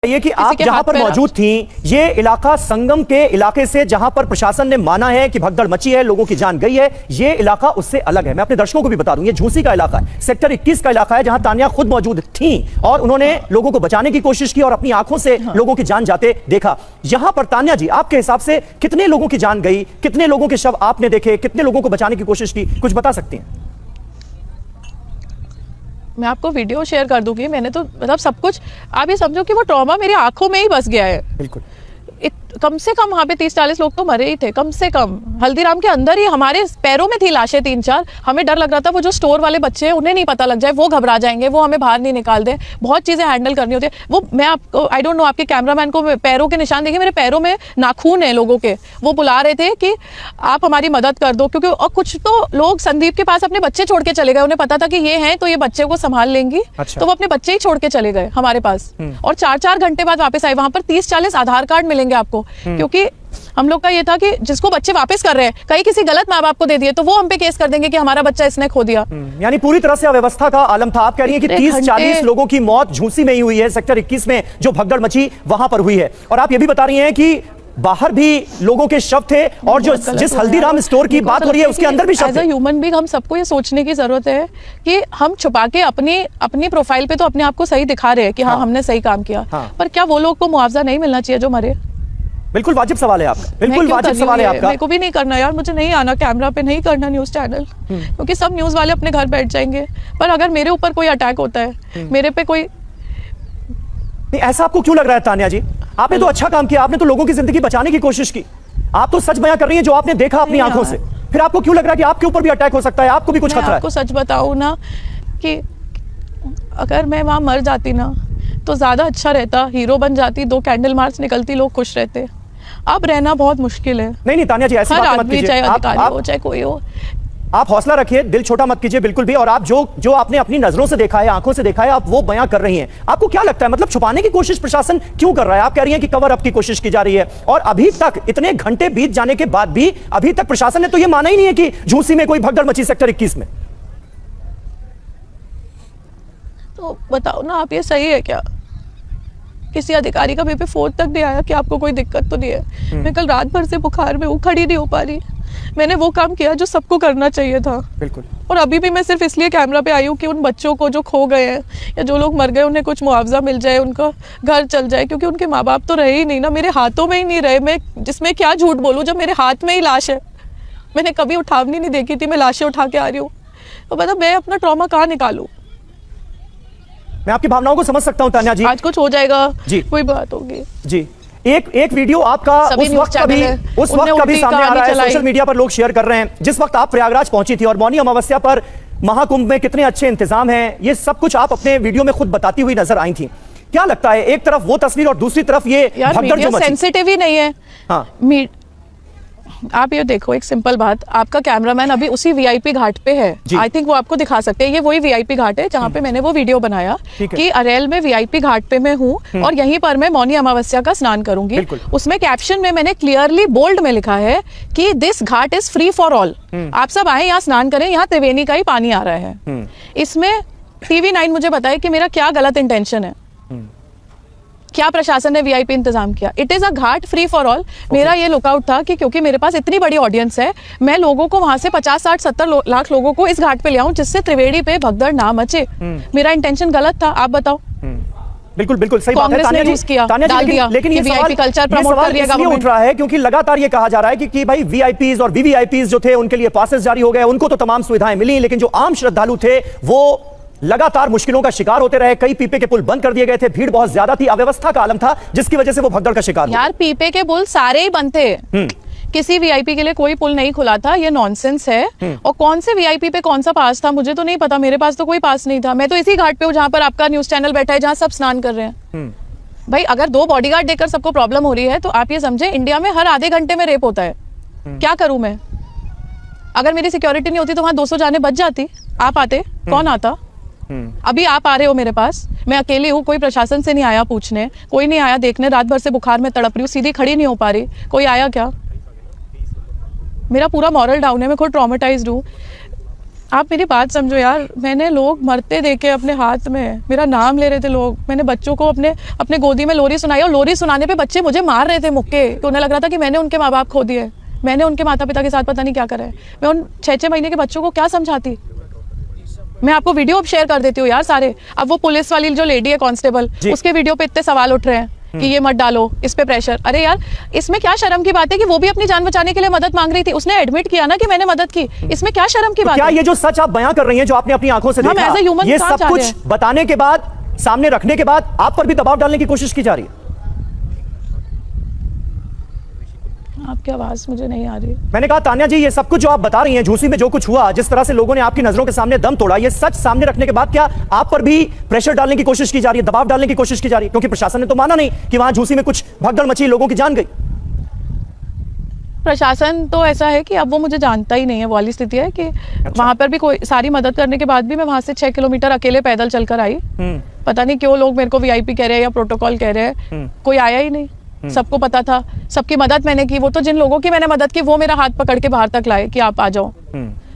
ये कि आप जहां पर मौजूद थी, ये इलाका संगम के इलाके से जहां पर प्रशासन ने माना है कि भगदड़ मची है, लोगों की जान गई है, ये इलाका उससे अलग है। मैं अपने दर्शकों को भी बता दूं, ये झूसी का इलाका है, सेक्टर 21 का इलाका है, जहां तानिया खुद मौजूद थी और उन्होंने लोगों को बचाने की कोशिश की और अपनी आंखों से लोगों की जान जाते देखा। यहां पर तानिया जी, आपके हिसाब से कितने लोगों की जान गई, कितने लोगों के शव आपने देखे, कितने लोगों को बचाने की कोशिश की, कुछ बता सकती हैं? मैं आपको वीडियो शेयर कर दूंगी। मैंने तो मतलब सब कुछ, आप ये समझो कि वो ट्रॉमा मेरी आंखों में ही बस गया है। बिल्कुल। कम से कम वहाँ पे 30-40 लोग तो मरे ही थे, कम से कम। हल्दीराम के अंदर ही हमारे पैरों में थी लाशें 3-4। हमें डर लग रहा था वो जो स्टोर वाले बच्चे हैं उन्हें नहीं पता लग जाए, वो घबरा जाएंगे, वो हमें बाहर नहीं निकाल दे। बहुत चीज़ें हैंडल करनी होती है। वो मैं आपको, आई डोंट नो, आपके कैमरामैन को पैरों के निशान देखिए, मेरे पैरों में नाखून है लोगों के। वो बुला रहे थे कि आप हमारी मदद कर दो, क्योंकि और कुछ तो लोग संदीप के पास अपने बच्चे छोड़ के चले गए। उन्हें पता था कि ये हैं तो ये बच्चे को संभाल लेंगी। अच्छा। तो वो अपने बच्चे ही छोड़ के चले गए हमारे पास, और 4-4 घंटे बाद वापस आए। वहां पर 30-40 आधार कार्ड मिलेंगे आपको, क्योंकि हम लोग का ये था कि जिसको बच्चे वापस कर रहे हैं, कहीं किसी गलत माँ बाप को दे दिए तो वो हम पे केस कर देंगे कि हमारा बच्चा इसने खो दिया। यानी पूरी तरह से अव्यवस्था का आलम था। आप कह रही हैं कि 30-40 लोगों की मौत झूसी में ही हुई है, सेक्टर 21 में जो भगदड़ मची वहां पर हुई है। और आप ये भी बता रही हैं कि बाहर भी लोगों के शव थे, और जो जिस हल्दीराम स्टोर की बात हो रही है उसके अंदर भी शव थे। एज अ ह्यूमन बीइंग हम सबको ये सोचने की जरूरत है कि हम छुपा के अपनी प्रोफाइल पे तो अपने आप को सही दिखा रहे हैं कि हाँ हमने सही काम किया, पर क्या वो लोग को मुआवजा नहीं मिलना चाहिए जो मरे? बिल्कुल वाजिब सवाल है आपका, बिल्कुल वाजिब सवाल है आपका। मेरे को भी नहीं करना यार, मुझे नहीं आना कैमरा पे, नहीं करना न्यूज चैनल, क्योंकि सब न्यूज वाले अपने घर बैठ जाएंगे। पर अगर मेरे ऊपर कोई अटैक होता है, मेरे पे कोई, नहीं, ऐसा आपको क्यों लग रहा है तानिया जी? आपने तो अच्छा काम किया, आपने तो लोगों की जिंदगी बचाने की कोशिश की। आप तो सच बयां कर रही हैं जो आपने देखा अपनी आंखों से। फिर आपको क्यों लग रहा है कि आपके ऊपर भी अटैक हो सकता है, आपको भी कुछ खतरा है? आपको सच बताऊं ना कि अगर मैं वहां मर जाती ना तो ज्यादा अच्छा रहता, हीरो बन जाती, 2 कैंडल मार्च निकलती, लोग खुश रहते। अब रहना बहुत मुश्किल है। नहीं तानिया जी, ऐसी बात मत कीजिए। चाहे अधिकारी हो चाहे कोई हो, आप हौसला रखिए, दिल छोटा मत कीजिए बिल्कुल भी। और आप जो आपने अपनी नजरों से देखा है, आंखों से देखा है, आप वो बयां कर रही हैं। आपको क्या लगता है, मतलब छुपाने की कोशिश प्रशासन क्यों कर रहा है? आप कह रही हैं कि कवर अप की कोशिश की जा रही है, और अभी तक इतने घंटे बीत जाने के बाद भी अभी तक प्रशासन ने तो यह माना ही नहीं है कि झूसी में कोई भगदड़ मची सेक्टर 21 में। तो बताओ ना, आप ये सही है क्या? किसी अधिकारी का मेरे पे फोन तक नहीं आया कि आपको कोई दिक्कत तो नहीं है? मैं कल रात भर से बुखार में हूँ, खड़ी नहीं हो पा रही। मैंने वो काम किया जो सबको करना चाहिए था। बिल्कुल। और अभी भी मैं सिर्फ इसलिए कैमरा पे आई हूँ कि उन बच्चों को जो खो गए हैं या जो लोग मर गए उन्हें कुछ मुआवजा मिल जाए, उनका घर चल जाए, क्योंकि उनके माँ बाप तो रहे ही नहीं ना, मेरे हाथों में ही नहीं रहे। मैं जिसमें क्या झूठ बोलूँ जब मेरे हाथ में ही लाश है। मैंने कभी उठावनी नहीं देखी थी, मैं लाशें उठा के आ रही हूँ। तो मतलब मैं अपना ट्रॉमा कहाँ निकालूँ? मैं आपकी भावनाओं को समझ सकता हूं तानिया जी। आज कुछ हो जाएगा जी, कोई बात होगी जी। एक वीडियो आपका उस वक्त कभी सामने आ रहा है, सोशल मीडिया पर लोग शेयर कर रहे हैं, जिस वक्त आप प्रयागराज पहुंची थी और मौनी अमावस्या पर महाकुंभ में कितने अच्छे इंतजाम हैं, ये सब कुछ आप अपने वीडियो में खुद बताती हुई नजर आई थी। क्या लगता है, एक तरफ वो तस्वीर और दूसरी तरफ ये भगदड़ जो मची? सेंसिटिव ही नहीं है। हाँ। आप ये देखो, एक सिंपल बात, आपका कैमरामैन अभी उसी वीआईपी घाट पे है। आई थिंक वो आपको दिखा सकते हैं। ये वही वीआईपी घाट है जहाँ पे मैंने वो वीडियो बनाया कि अरेल में वीआईपी घाट पे मैं हूँ और यहीं पर मैं मौनी अमावस्या का स्नान करूंगी। उसमें कैप्शन में मैंने क्लियरली बोल्ड में लिखा है कि this Ghat is free for all. आप सब आए यहाँ स्नान करें, यहाँ त्रिवेणी का ही पानी आ रहा है। इसमें TV9 मुझे बताए कि मेरा क्या गलत इंटेंशन है, क्या प्रशासन ने वीआईपी इंतजाम किया। It is a Ghat free for all. मेरा ये लुकआउट था कि क्योंकि मेरे पास इतनी बड़ी ऑडियंस है, मैं लोगों को वहां से 50, 60, 70 लाख लोगों को इस घाट पे ले आऊं जिससे त्रिवेणी पे भगदड़ ना मचे। मेरा इंटेंशन गलत था, आप बताओ। बिल्कुल बिल्कुल सही बात है तानिया जी, लेकिन ये सवाल कल्चर प्रमोट कर दिया गवर्नमेंट उठ रहा है क्योंकि लगातार ये कहा जा रहा है कि भाई वीआईपीज और वीवीआईपीज जो थे उनके लिए पासेस जारी हो गए, उनको तो तमाम सुविधाएं मिली, लेकिन जो आम श्रद्धालु थे वो लगातार मुश्किलों का शिकार होते रहे। कई पीपे के पुल बंद कर दिए गए थे, भीड़ बहुत ज्यादा थी, अव्यवस्था का आलम था, जिसकी वजह से वो भगदड़ का शिकार यार पीपे के पुल सारे ही बंद थे, किसी वीआईपी के लिए कोई पुल नहीं खुला था। ये नॉनसेंस है। और कौन से वीआईपी पे कौन सा पास था मुझे तो नहीं पता, मेरे पास तो कोई पास नहीं था। मैं तो इसी घाट पे हूँ जहाँ पर आपका न्यूज चैनल बैठा है, जहाँ सब स्नान कर रहे हैं। भाई अगर 2 बॉडीगार्ड देकर सबको प्रॉब्लम हो रही है तो आप ये समझे इंडिया में हर आधे घंटे में रेप होता है। क्या करूं मैं? अगर मेरी सिक्योरिटी नहीं होती तो वहां 200 जाने बच जाती। आप आते, कौन आता? अभी आप आ रहे हो मेरे पास, मैं अकेली हूँ, कोई प्रशासन से नहीं आया पूछने, कोई नहीं आया देखने। रात भर से बुखार में तड़प रही हूँ, सीधी खड़ी नहीं हो पा रही, कोई आया क्या? मेरा पूरा मॉरल डाउन है, मैं खुद ट्रॉमेटाइज्ड हूँ। आप मेरी बात समझो यार, मैंने लोग मरते देखे अपने हाथ में, मेरा नाम ले रहे थे लोग, मैंने बच्चों को अपने गोदी में लोरी सुनाई और लोरी सुनाने पे बच्चे मुझे मार रहे थे मुक्के, तो उन्हें लग रहा था कि मैंने उनके माँ बाप खो दिए, मैंने उनके माता पिता के साथ पता नहीं क्या करा है। मैं उन 6-6 महीने के बच्चों को क्या समझाती। मैं आपको वीडियो शेयर कर देती हूँ यार सारे। अब वो पुलिस वाली जो लेडी है कांस्टेबल, उसके वीडियो पे इतने सवाल उठ रहे हैं कि ये मत डालो, इस पे प्रेशर। अरे यार, इसमें क्या शर्म की बात है कि वो भी अपनी जान बचाने के लिए मदद मांग रही थी, उसने एडमिट किया ना कि मैंने मदद की, इसमें क्या शर्म की बात क्या है? ये जो सच आप बयां कर रही हैं, जो आपने अपनी आंखों से हम देखा, as a human ये कहाँ सब चाह कुछ रहे हैं? बताने के बाद, सामने रखने के बाद आप पर भी दबाव डालने की कोशिश की जा रही है? आपकी आवाज मुझे नहीं आ रही है। मैंने कहा तान्या जी, ये सब कुछ जो आप बता रही हैं, झूसी में जो कुछ हुआ, जिस तरह से लोगों ने आपकी नजरों के सामने दम तोड़ा, ये सच सामने रखने के बाद क्या आप पर भी प्रेशर डालने की कोशिश की जा रही है, दबाव डालने की कोशिश की जा रही है? क्योंकि प्रशासन ने तो माना नहीं कि वहां झूसी में कुछ भगदड़ मची, लोगों की जान गई। प्रशासन तो ऐसा है कि अब वो मुझे जानता ही नहीं है, वो वाली स्थिति है कि वहां पर भी कोई सारी मदद करने के बाद भी मैं वहां से 6 किलोमीटर अकेले पैदल चलकर आई। पता नहीं क्यों लोग मेरे को वीआईपी कह रहे हैं या प्रोटोकॉल कह रहे हैं, कोई आया ही नहीं। सबको पता था, सबकी मदद मैंने की। वो तो जिन लोगों की मैंने मदद की वो मेरा हाथ पकड़ के बाहर तक लाए कि आप आ जाओ,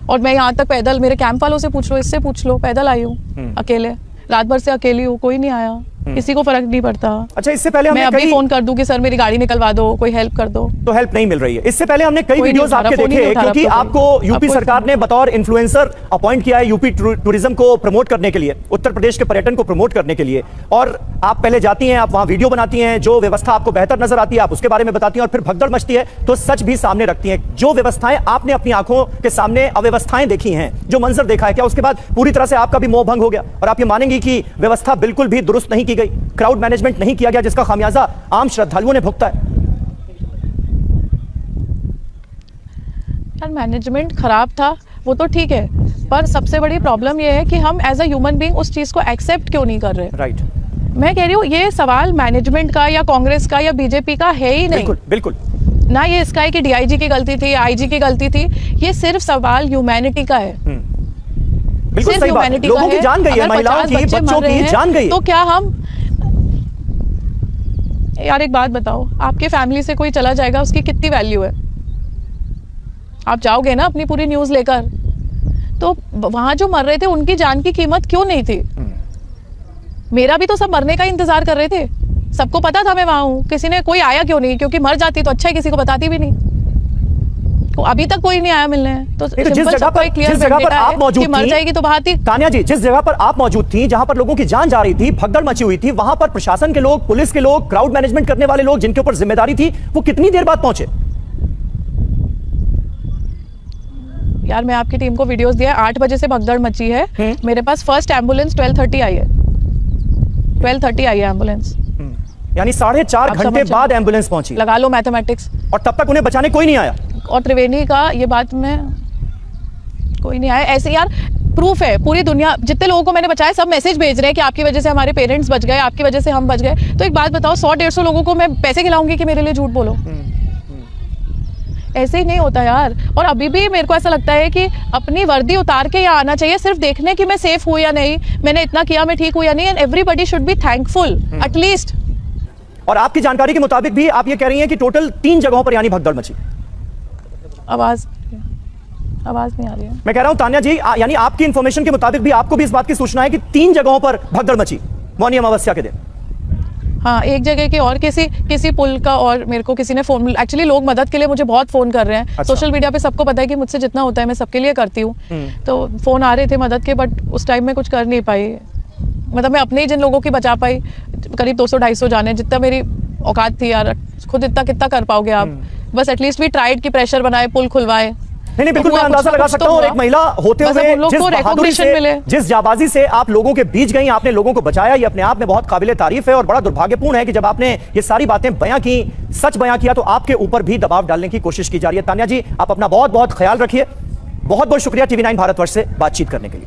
और मैं यहाँ तक पैदल, मेरे कैंप वालों से पूछ लो, इससे पूछ लो, पैदल आई हूँ अकेले, रात भर से अकेली हूँ, कोई नहीं आया, किसी को फर्क नहीं पड़ता। अच्छा, इससे पहले मैं अभी फोन कर दूं कि सर मेरी गाड़ी निकलवा दो, कोई हेल्प कर दो, तो हेल्प नहीं मिल रही है। इससे पहले हमने कई वीडियोस आपके देखे, क्योंकि आपको यूपी सरकार ने बतौर इन्फ्लुएंसर अपॉइंट किया है यूपी टूरिज्म को प्रमोट करने के लिए, उत्तर प्रदेश के पर्यटन को प्रमोट करने के लिए। और आप पहले जाती हैं, आप वहां वीडियो बनाती हैं, जो व्यवस्था आपको बेहतर नजर आती है आप उसके बारे में बताती हैं, और फिर भगदड़ मचती है तो सच भी सामने रखती हैं। जो व्यवस्थाएं आपने अपनी आंखों के सामने अव्यवस्थाएं देखी हैं, जो मंजर देखा है, क्या उसके बाद पूरी तरह से आपका भी मोह भंग हो गया और आप ये मानेंगी कि व्यवस्था बिल्कुल भी दुरुस्त नहीं की गई, क्राउड मैनेजमेंट नहीं किया गया, जिसका खामियाजा आम श्रद्धालुओं ने भुगता है? यार मैनेजमेंट खराब था वो तो ठीक है, पर सबसे बड़ी प्रॉब्लम ये है कि हम एज अ ह्यूमन बीइंग उस चीज को एक्सेप्ट क्यों नहीं कर रहे। राइट। मैं कह रही हूँ ये सवाल मैनेजमेंट का या कांग्रेस का या बीजेपी का है ही नहीं। बिल्कुल बिल्कुल ना ये इसका है कि डीआईजी की गलती थी, आईजी की गलती थी, ये सिर्फ सवाल ह्यूमैनिटी का है। बिल्कुल सही बात है। लोगों की जान गई है, महिलाओं की, बच्चों की जान गई है। तो क्या हम, यार एक बात बताओ, आपके फैमिली से कोई चला जाएगा, उसकी कितनी वैल्यू है? आप जाओगे ना अपनी पूरी न्यूज लेकर, तो वहां जो मर रहे थे उनकी जान की कीमत क्यों नहीं थी? मेरा भी तो सब मरने का इंतजार कर रहे थे, सबको पता था मैं वहां हूं, किसी ने, कोई आया क्यों नहीं? क्योंकि मर जाती तो अच्छा है, किसी को बताती भी नहीं। तो अभी तक कोई नहीं आया मिलने। तो जिस जगह पर आप मौजूद थी, मर जाएगी तो बात ही। तान्या जी, जिस जगह पर आप मौजूद थी, जहां पर लोगों की जान जा रही थी, भगदड़ मची हुई थी, वहां पर प्रशासन के लोग, पुलिस के लोग, क्राउड मैनेजमेंट करने वाले लोग, जिनके ऊपर जिम्मेदारी थी, वो कितनी देर बाद पहुंचे? यार मैं आपकी टीम को वीडियोस दिया, 8 बजे से भगदड़ मची है। मेरे पास फर्स्ट एम्बुलेंस 12:30 आई है, 12:30 आई है एम्बुलेंस, यानी 4.5 घंटे बाद एम्बुलेंस पहुंची। लगा लो मैथमेटिक्स। और तब तक उन्हें बचाने कोई नहीं आया। और त्रिवेणी का ये बात में कोई नहीं आया। ऐसे यार प्रूफ है, पूरी दुनिया, जितने लोगों को मैंने बचाया सब मैसेज भेज रहे हैं कि आपकी वजह से हमारे पेरेंट्स बच गए, आपकी वजह से हम बच गए। तो एक बात बताओ, 100-150 लोगों को मैं पैसे खिलाऊंगी कि मेरे लिए झूठ बोलो? ऐसे ही नहीं होता यार। और अभी भी मेरे को ऐसा लगता है कि अपनी वर्दी उतार के यहाँ आना चाहिए, सिर्फ देखने कि मैं सेफ हूँ या नहीं, मैंने इतना किया, मैं ठीक हूँ या नहीं, and everybody should be thankful at least. और आपकी जानकारी के मुताबिक भी आप ये कह रही हैं कि टोटल 3 जगहों पर यानी भगदड़ मची। आवाज नहीं आ रही है। मैं कह रहा हूं तान्या जी, यानी आपकी इंफॉर्मेशन के मुताबिक भी आपको भी इस बात की सूचना है कि 3 जगहों पर भगदड़ मची मौनी अमावस्या के दिन। हाँ, एक जगह की और किसी पुल का, और मेरे को किसी ने फोन, एक्चुअली लोग मदद के लिए मुझे बहुत फोन कर रहे हैं। अच्छा। सोशल मीडिया पे सबको पता है कि मुझसे जितना होता है मैं सबके लिए करती हूँ, तो फोन आ रहे थे मदद के, बट उस टाइम में कुछ कर नहीं पाई। मतलब मैं अपने ही जिन लोगों की बचा पाई, करीब 200-250 जाने, जितना मेरी औकात थी यार, खुद इतना कितना कर पाओगे आप? बस एटलीस्ट भी ट्राइड की प्रेशर बनाए, पुल खुलवाए। नहीं, बिल्कुल मैं अंदाजा लगा सकता हूं। एक महिला होते हुए जिस बहादुरी से, जिस जाबाजी से आप लोगों के बीच गई, आपने लोगों को बचाया, ये अपने आप में बहुत काबिले तारीफ है। और बड़ा दुर्भाग्यपूर्ण है कि जब आपने ये सारी बातें बयां की, सच बयां किया, तो आपके ऊपर भी दबाव डालने की कोशिश की जा रही है। तान्या जी, आप अपना बहुत बहुत ख्याल रखिए। बहुत बहुत शुक्रिया TV9 भारतवर्ष से बातचीत करने के लिए।